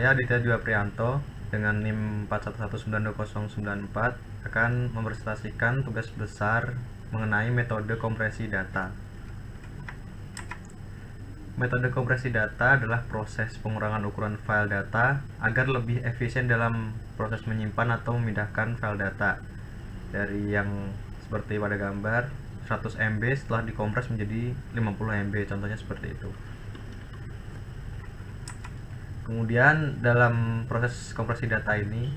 saya Aditya Dwi Aprianto dengan NIM 41192094 akan mempresentasikan tugas besar mengenai metode kompresi data. Metode kompresi data adalah proses pengurangan ukuran file data agar lebih efisien dalam proses menyimpan atau memindahkan file data dari yang seperti pada gambar 100 MB setelah dikompres menjadi 50 MB, contohnya seperti itu. Kemudian dalam proses kompresi data ini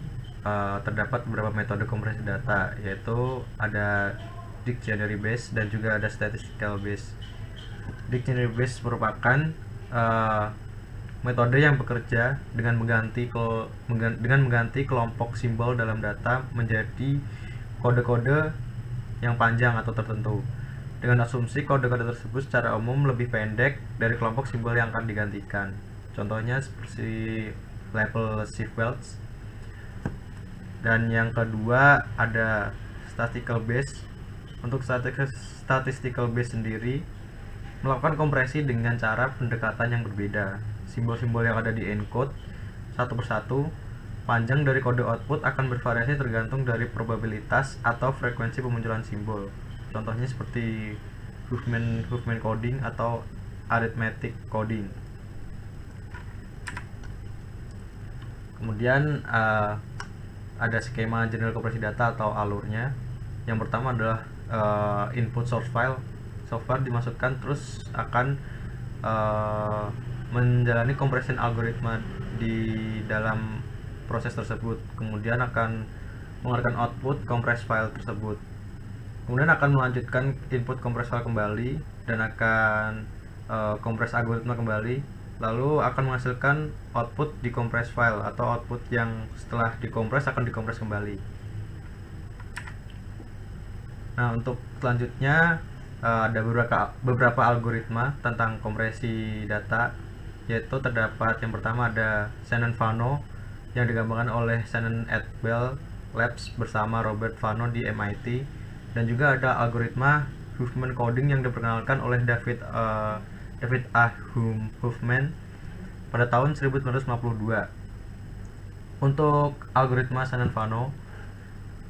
terdapat beberapa metode kompresi data, yaitu ada dictionary based dan juga ada statistical based. Dictionary based merupakan metode yang bekerja dengan mengganti kelompok simbol dalam data menjadi kode-kode yang panjang atau tertentu, dengan asumsi kode-kode tersebut secara umum lebih pendek dari kelompok simbol yang akan digantikan. Contohnya seperti label seatbelts. Dan yang kedua ada statistical base. Untuk statistical base sendiri melakukan kompresi dengan cara pendekatan yang berbeda. Simbol-simbol yang ada di encode satu persatu. Panjang dari kode output akan bervariasi tergantung dari probabilitas atau frekuensi pemunculan simbol. Contohnya seperti Huffman coding atau arithmetic coding. Kemudian ada skema general kompresi data atau alurnya. Yang pertama adalah input source file. Software dimasukkan terus akan menjalani compression algoritma di dalam proses tersebut. Kemudian akan mengeluarkan output compress file tersebut. Kemudian akan melanjutkan input compress file kembali dan akan compress algoritma kembali. Lalu akan menghasilkan output di compress file atau output yang setelah dikompres akan dikompres kembali. Nah, untuk selanjutnya ada beberapa algoritma tentang kompresi data, yaitu terdapat yang pertama ada Shannon-Fano yang digambarkan oleh Shannon et al. Labs bersama Robert Fano di MIT, dan juga ada algoritma Huffman coding yang diperkenalkan oleh David A. Huffman pada tahun 1952. Untuk algoritma Shannon-Fano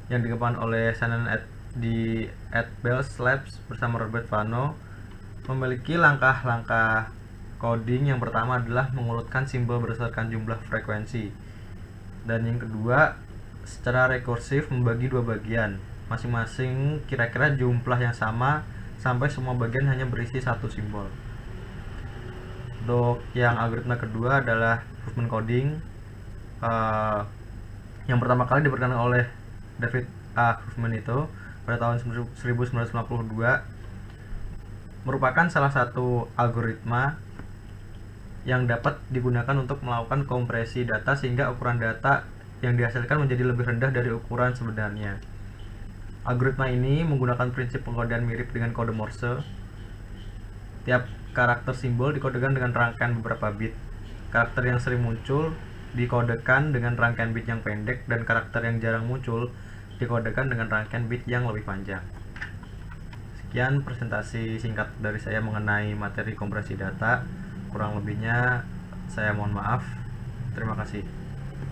yang dikembangkan oleh Shannon et al. Labs bersama Robert Fano memiliki langkah-langkah coding. Yang pertama adalah mengurutkan simbol berdasarkan jumlah frekuensi, dan yang kedua secara rekursif membagi dua bagian, masing-masing kira-kira jumlah yang sama sampai semua bagian hanya berisi satu simbol. Untuk yang algoritma kedua adalah Huffman coding, yang pertama kali diperkenalkan oleh David A. Huffman itu pada tahun 1952, merupakan salah satu algoritma yang dapat digunakan untuk melakukan kompresi data sehingga ukuran data yang dihasilkan menjadi lebih rendah dari ukuran sebenarnya. Algoritma ini menggunakan prinsip pengkodean mirip dengan kode Morse. Tiap karakter simbol dikodekan dengan rangkaian beberapa bit. Karakter yang sering muncul dikodekan dengan rangkaian bit yang pendek, dan karakter yang jarang muncul dikodekan dengan rangkaian bit yang lebih panjang. Sekian presentasi singkat dari saya mengenai materi kompresi data. Kurang lebihnya saya mohon maaf. Terima kasih.